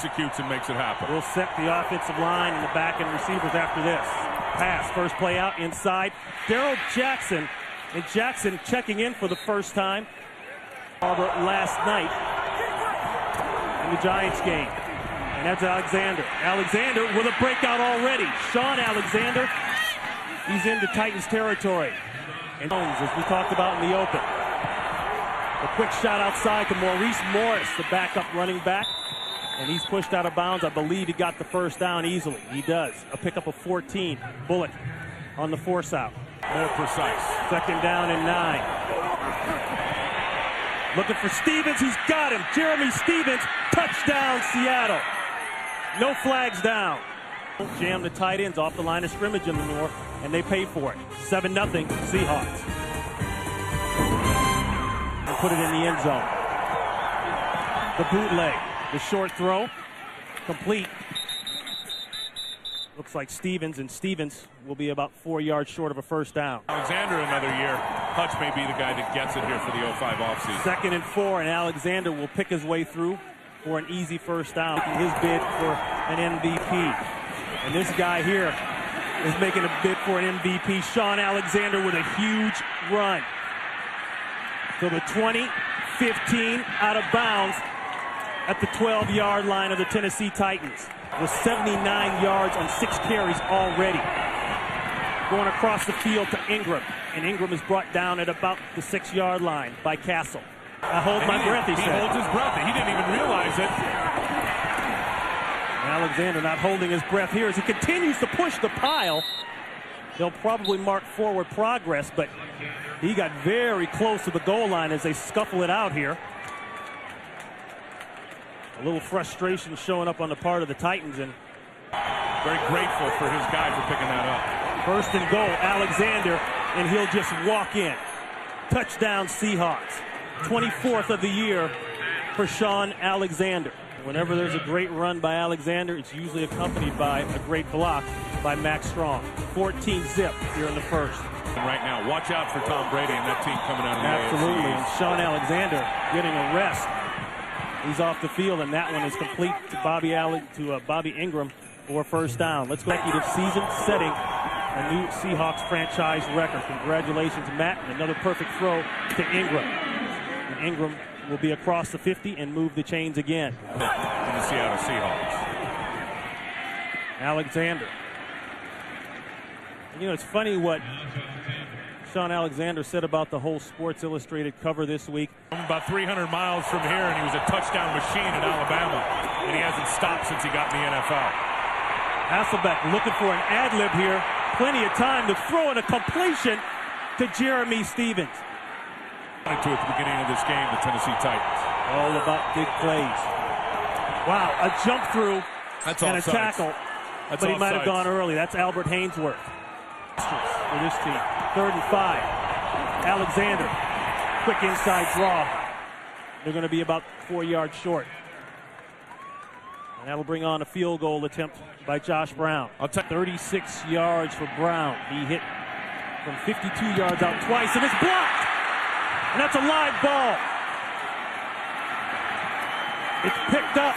executes and makes it happen. We'll set the offensive line and the back end receivers after this. Pass, first play out inside. Darrell Jackson, and Jackson checking in for the first time last night in the Giants game. And that's Alexander. Alexander with a breakout already. Sean Alexander, he's into Titans territory. And Jones, as we talked about in the open. A quick shot outside to Maurice Morris, the backup running back. And he's pushed out of bounds. I believe he got the first down easily. He does. A pickup of 14. Bullet on the force out. More precise. Second down and 9. Looking for Stevens. He's got him. Jeremy Stevens. Touchdown, Seattle. No flags down. Jam the tight ends off the line of scrimmage in the north, and they pay for it. 7-0 Seahawks. And put it in the end zone. The bootleg. The short throw, complete. Looks like Stevens, and Stevens will be about 4 yards short of a first down. Alexander another year. Hutch may be the guy that gets it here for the 05 offseason. 2nd and 4, and Alexander will pick his way through for an easy first down. His bid for an MVP. And this guy here is making a bid for an MVP. Sean Alexander with a huge run. So the 20, 15 out of bounds at the 12-yard line of the Tennessee Titans, with 79 yards on 6 carries already. Going across the field to Ingram, and Ingram is brought down at about the 6-yard line by Castle. I hold my breath, he said. He holds his breath. He didn't even realize it. Alexander not holding his breath here as he continues to push the pile. They'll probably mark forward progress, but he got very close to the goal line as they scuffle it out here. A little frustration showing up on the part of the Titans, and very grateful for his guy for picking that up. 1st and goal, Alexander, and he'll just walk in. Touchdown Seahawks. 24th of the year for Sean Alexander. Whenever there's a great run by Alexander, it's usually accompanied by a great block by Max Strong. 14-zip here in the first. And right now, watch out for Tom Brady and that team coming out of the Absolutely, AFC. and Sean Alexander getting a rest. He's off the field, and that one is complete to Bobby Ingram for first down. Let's go. Executive season setting a new Seahawks franchise record. Congratulations, Matt. And another perfect throw to Ingram. And Ingram will be across the 50 and move the chains again. In the Seattle Seahawks. Alexander. You know, it's funny what Sean Alexander said about the whole Sports Illustrated cover this week. About 300 miles from here, and he was a touchdown machine in Alabama, and he hasn't stopped since he got in the NFL. Hasselbeck looking for an ad-lib here. Plenty of time to throw in a completion to Jeremy Stevens. At the beginning of this game, the Tennessee Titans. All about big plays. Wow, a jump through and a tackle, but he might have gone early. That's Albert Hainsworth for this team. 3rd and 5. Alexander, quick inside draw. They're going to be about 4 yards short. And that'll bring on a field goal attempt by Josh Brown. 36 yards for Brown. He hit from 52 yards out twice, and it's blocked. And that's a live ball. It's picked up.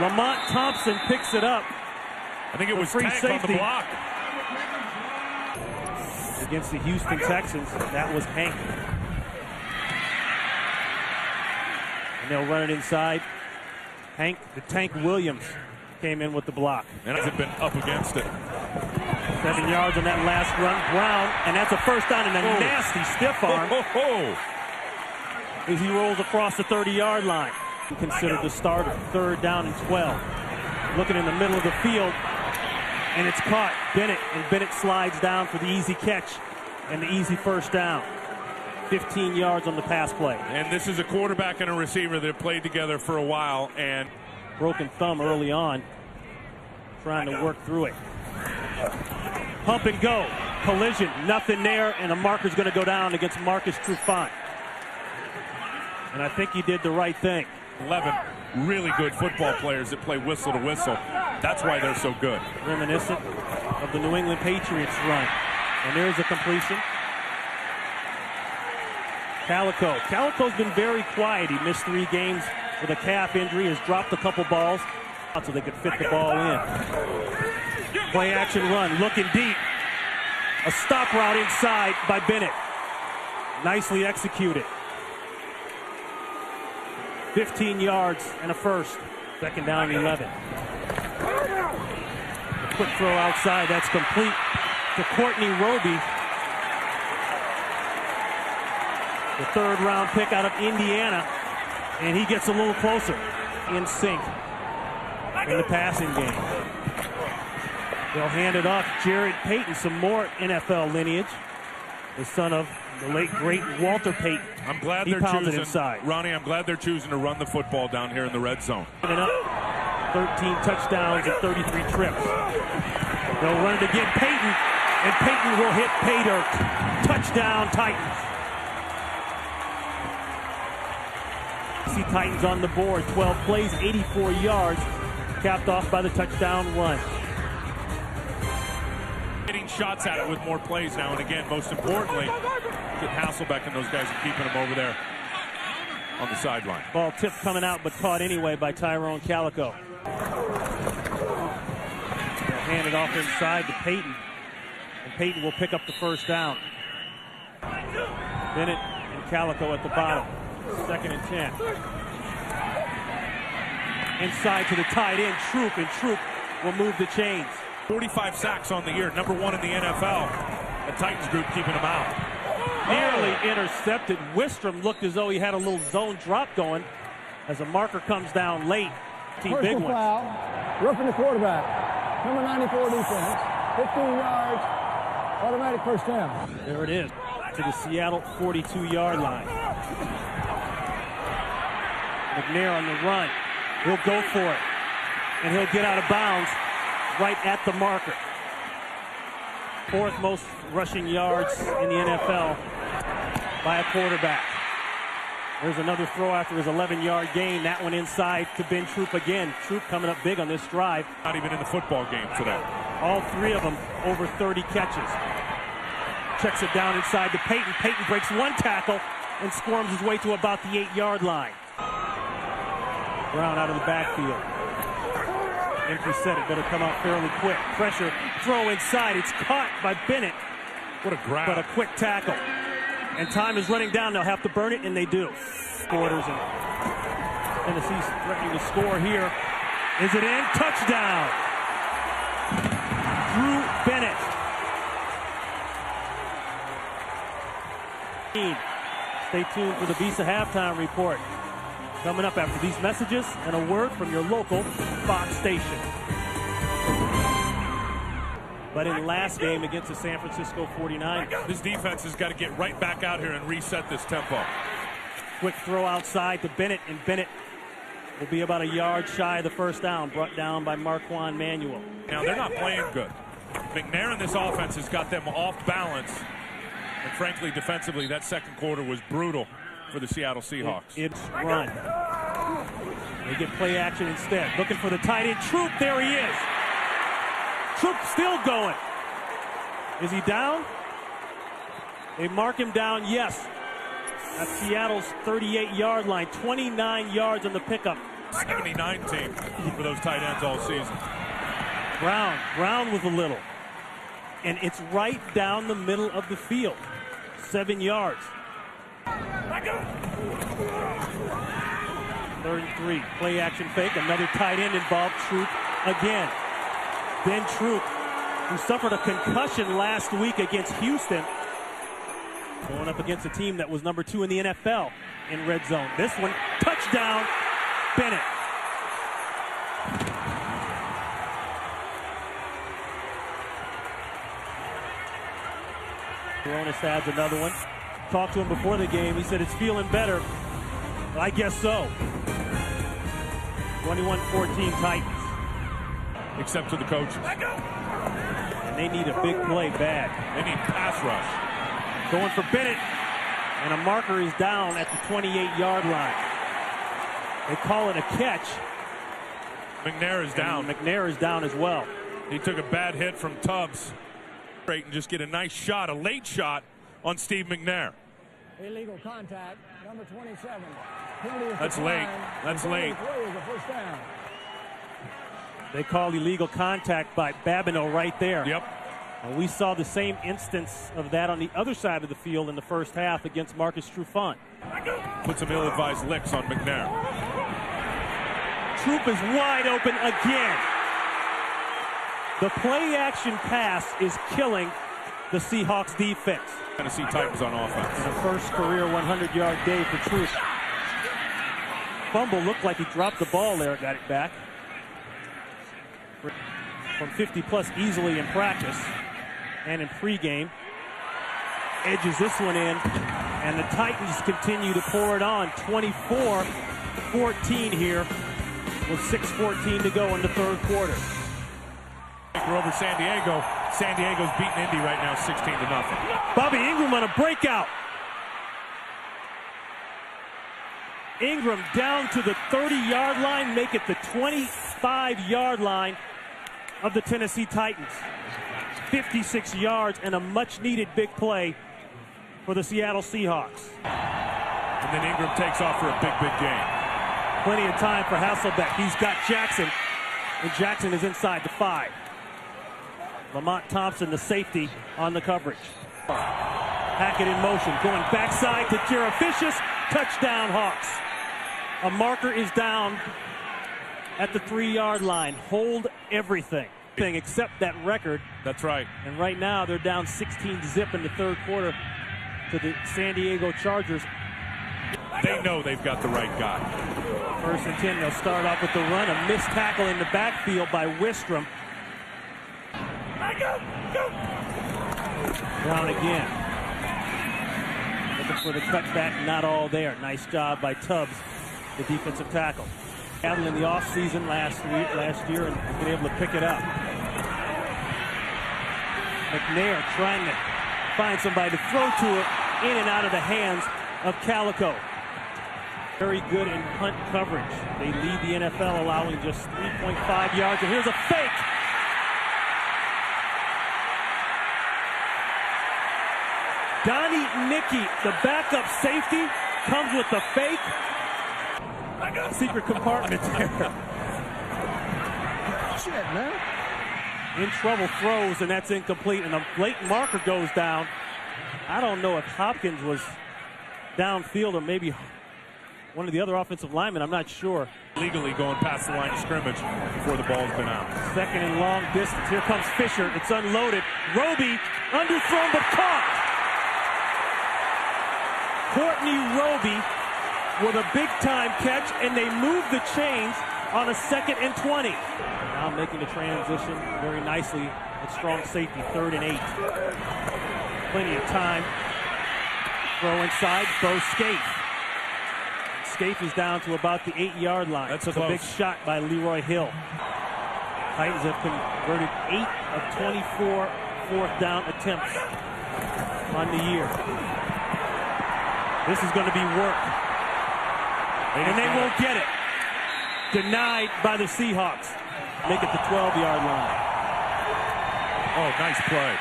Lamont Thompson picks it up. I think it was free safety on the block. Against the Houston Texans, that was Hank. And they'll run it inside. Hank, the Tank Williams, came in with the block. And has been up against it. 7 yards on that last run. Brown, and that's a first down and a nasty stiff arm. As he rolls across the 30-yard line. Considered the starter. 3rd down and 12. Looking in the middle of the field, and it's caught. Bennett, and Bennett slides down for the easy catch and the easy first down. 15 yards on the pass play. And this is a quarterback and a receiver that have played together for a while, and broken thumb early on, trying to work through it. Pump and go. Collision, nothing there, and the marker's going to go down against Marcus Trufant. And I think he did the right thing. 11 really good football players that play whistle to whistle. That's why they're so good. Reminiscent of the New England Patriots run. And there's a completion. Calico's been very quiet. He missed 3 games with a calf injury, has dropped a couple balls so they could fit the ball in. Play action run, looking deep. A stop route inside by Bennett. Nicely executed. 15 yards and a first. Second down, 11. A quick throw outside. That's complete to Courtney Roby. The third-round pick out of Indiana. And he gets a little closer. In sync in the passing game. They'll hand it off. Jared Payton, some more NFL lineage. The son of the late, great Walter Payton. I'm glad they're choosing, inside. Ronnie, I'm glad they're choosing to run the football down here in the red zone. 13 touchdowns and 33 trips. They'll run it again. Payton, and Payton will hit pay dirt. Touchdown, Titans. See Titans on the board. 12 plays, 84 yards. Capped off by the touchdown run. Getting shots at it with more plays now and again. Most importantly, get Hasselbeck and those guys and keeping them over there on the sideline. Ball tipped coming out, but caught anyway by Tyrone Calico. They'll hand it off inside to Payton. And Payton will pick up the first down. Bennett and Calico at the bottom. 2nd and 10. Inside to the tight end, Troop, and Troop will move the chains. 45 sacks on the year, number 1 in the NFL. The Titans group keeping them out. Nearly intercepted. Wistrom looked as though he had a little zone drop going as a marker comes down late. Big one. Foul, roughing the quarterback. Number 94 defense, 15 yards, automatic first down. There it is, to the Seattle 42-yard line. McNair on the run. He'll go for it, and he'll get out of bounds right at the marker. 4th most rushing yards in the NFL by a quarterback. There's another throw after his 11-yard gain. That one inside to Ben Troop again. Troop coming up big on this drive. Not even in the football game today. All 3 of them over 30 catches. Checks it down inside to Payton. Payton breaks one tackle and squirms his way to about the 8-yard line. Brown out of the backfield. Empty set, it better come out fairly quick. Pressure, throw inside. It's caught by Bennett. What a grab. But a quick tackle. And time is running down. They'll have to burn it, and they do. Quarters, and Tennessee's threatening to score here. Is it in? Touchdown! Drew Bennett. Stay tuned for the Visa halftime report. Coming up after these messages and a word from your local Fox station. But in last game against the San Francisco 49ers. This defense has got to get right back out here and reset this tempo. Quick throw outside to Bennett, and Bennett will be about a yard shy of the first down, brought down by Marquand Manuel. Now, they're not playing good. McNair in this offense has got them off balance. And frankly, defensively, that second quarter was brutal for the Seattle Seahawks. It's run. They get play action instead. Looking for the tight end. Troop, there he is. Troop still going. Is he down? They mark him down, yes. At Seattle's 38-yard line. 29 yards on the pickup. 79 team for those tight ends all season. Brown with a little. And it's right down the middle of the field. 7 yards. 3rd and 3. Play action fake. Another tight end involved. Troop again. Ben Troop, who suffered a concussion last week against Houston. Going up against a team that was number 2 in the NFL in red zone. This one, touchdown, Bennett. Baronis adds another one. Talked to him before the game. He said it's feeling better. Well, I guess so. 21-14 Titans. Except to the coaches. And they need a big play bad. They need pass rush. Going for Bennett. And a marker is down at the 28-yard line. They call it a catch. McNair is down. McNair is down as well. He took a bad hit from Tubbs. And just get a nice shot, a late shot on Steve McNair. Illegal contact, number 27. That's late. That's late. Is a first down. They call illegal contact by Babineau right there. Yep. And we saw the same instance of that on the other side of the field in the first half against Marcus Trufant. Put some ill-advised licks on McNair. Troop is wide open again. The play-action pass is killing the Seahawks defense. Tennessee Titans on offense. The first career 100-yard day for Troop. Fumble looked like he dropped the ball there, got it back. From 50-plus easily in practice and in pregame. Edges this one in, and the Titans continue to pour it on. 24-14 here with 6:14 to go in the third quarter. We're over San Diego. San Diego's beating Indy right now 16-0. Bobby Ingram on a breakout. Ingram down to the 30-yard line, make it the 25-yard line of the Tennessee Titans. 56 yards and a much-needed big play for the Seattle Seahawks. And then Ingram takes off for a big gain. Plenty of time for Hasselbeck. He's got Jackson, and Jackson is inside the 5. Lamont Thompson, the safety, on the coverage. Hackett in motion, going backside to Jerofficius. Touchdown, Hawks. A marker is down at the 3-yard line. Hold everything except that record. That's right. And right now they're down 16-0 in the third quarter to the San Diego Chargers. They know they've got the right guy. First and 10, they'll start off with the run. A missed tackle in the backfield by Wistrom. Brown again. Looking for the cutback, not all there. Nice job by Tubbs, the defensive tackle. Battle in the offseason last year, and been able to pick it up. McNair trying to find somebody to throw to it, in and out of the hands of Calico. Very good in punt coverage. They lead the NFL, allowing just 3.5 yards. And here's a fake. Donnie Nicky, the backup safety, comes with the fake. Secret compartment there. Shit, man. In trouble, throws, and that's incomplete. And a blatant marker goes down. I don't know if Hopkins was downfield or maybe one of the other offensive linemen. I'm not sure. Legally going past the line of scrimmage before the ball's been out. Second and long distance. Here comes Fisher. It's unloaded. Roby underthrown but caught. Courtney Roby with a big-time catch, and they move the chains on a 2nd and 20. Now making the transition very nicely at strong safety, 3rd and 8. Plenty of time. Throw inside, throw Scaife. Scaife is down to about the 8-yard line. That's a big shot by Leroy Hill. Titans have converted 8 of 24 fourth down attempts on the year. This is going to be work. And they won't get it. Denied by the Seahawks. Make it the 12-yard line. Oh, nice play.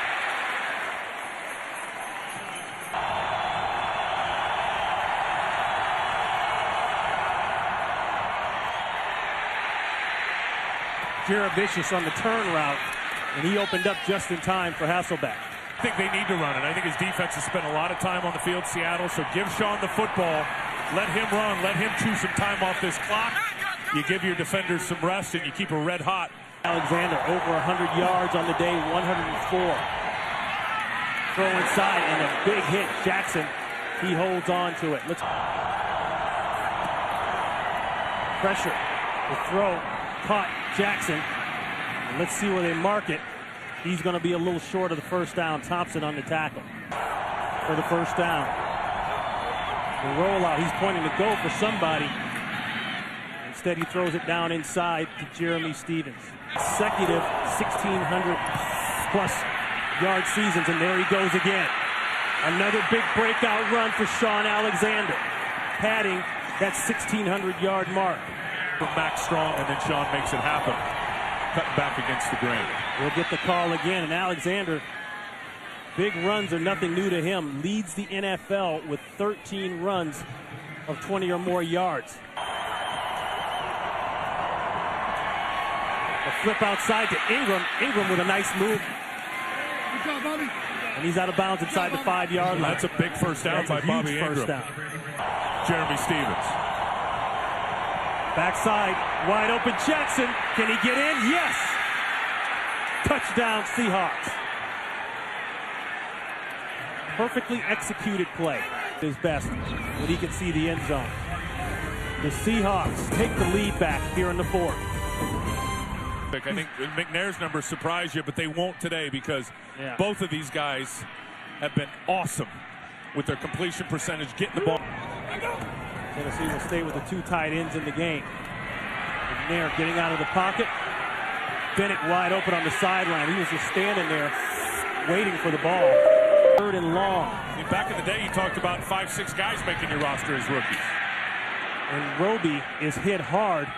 Jerevicius on the turn route, and he opened up just in time for Hasselbeck. I think they need to run it. I think his defense has spent a lot of time on the field, Seattle, so give Sean the football. Let him run. Let him chew some time off this clock. You give your defenders some rest, and you keep her red hot. Alexander over 100 yards on the day, 104. Throw inside, and a big hit. Jackson, he holds on to it. Pressure. The throw caught Jackson. And let's see where they mark it. He's going to be a little short of the first down. Thompson on the tackle for the first down. The rollout, he's pointing to go for somebody. Instead, he throws it down inside to Jeremy Stevens. Consecutive 1,600-plus yard seasons, and there he goes again. Another big breakout run for Sean Alexander, padding that 1,600-yard mark. Back strong, and then Sean makes it happen. Cut back against the grain. We'll get the call again, and Alexander Big runs are nothing new to him. Leads the NFL with 13 runs of 20 or more yards. A flip outside to Ingram. Ingram with a nice move. Good job, Bobby. And he's out of bounds inside the 5-yard line. That's a big first down by Bobby Ingram. First down. Jeremy Stevens. Backside, wide open Jackson. Can he get in? Yes! Touchdown Seahawks. Perfectly executed play. His best when he can see the end zone. The Seahawks take the lead back here in the fourth. I think McNair's numbers surprise you, but they won't today because both of these guys have been awesome with their completion percentage, getting the ball. Tennessee will stay with the 2 tight ends in the game. McNair getting out of the pocket. Bennett wide open on the sideline. He was just standing there waiting for the ball. 3rd and long. I mean, back in the day, you talked about 5-6 guys making your roster as rookies. And Roby is hit hard.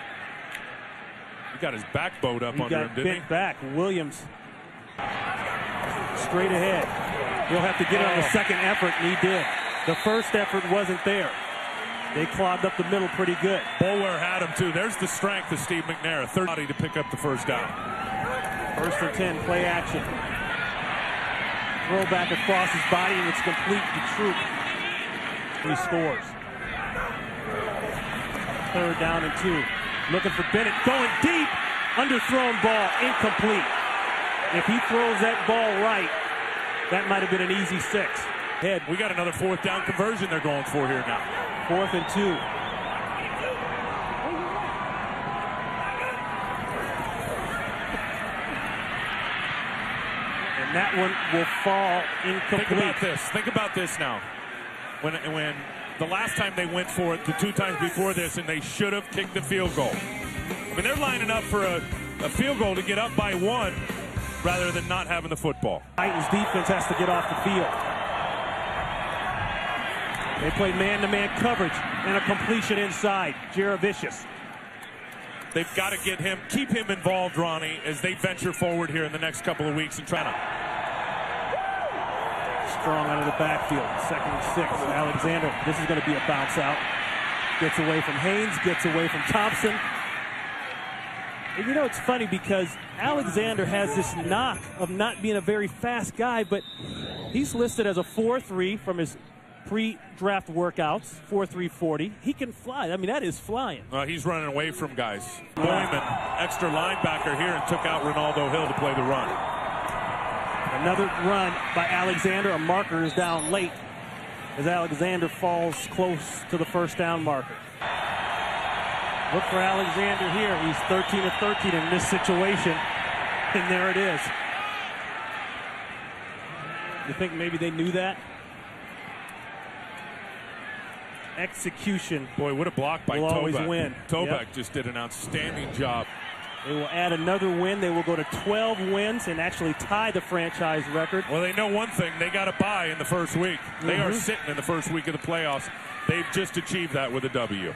He got his back bowed up under him, didn't he? Bent back. Williams straight ahead. He'll have to get it on the second effort, and he did. The first effort wasn't there. They clogged up the middle pretty good. Boulware had him, too. There's the strength of Steve McNair. A third body to pick up the first down. 1st and 10, play action. Throw back across his body, and it's complete to Troop. He scores. 3rd down and 2. Looking for Bennett, going deep. Underthrown ball, incomplete. If he throws that ball right, that might have been an easy 6. Head. We got another 4th down conversion they're going for here now. 4th and 2. And that one will fall incomplete. Think about this now. When the last time they went for it, the 2 times before this, and they should have kicked the field goal. I mean, they're lining up for a field goal to get up by 1 rather than not having the football. Titans defense has to get off the field. They play man-to-man coverage and a completion inside. Jaravicius. They've got to keep him involved, Ronnie, as they venture forward here in the next couple of weeks and try to. Strong out of the backfield. 2nd and 6. Alexander. This is going to be a bounce out. Gets away from Haynes. Gets away from Thompson. And you know, it's funny because Alexander has this knock of not being a very fast guy, but he's listed as a 4.3 from his pre-draft workouts, 4.340. He can fly. I mean, that is flying. He's running away from guys. Boyman, extra linebacker here, and took out Ronaldo Hill to play the run. Another run by Alexander. A marker is down late as Alexander falls close to the 1st down marker. Look for Alexander here. He's 13 of 13 in this situation, and there it is. You think maybe they knew that? Execution. Boy, what a block by Will always Tobak. win. Tobak just did an outstanding job. They will add another win. They will go to 12 wins and actually tie the franchise record. Well, they know one thing. They got a bye in the first week. They are sitting in the first week of the playoffs. They've just achieved that with a W.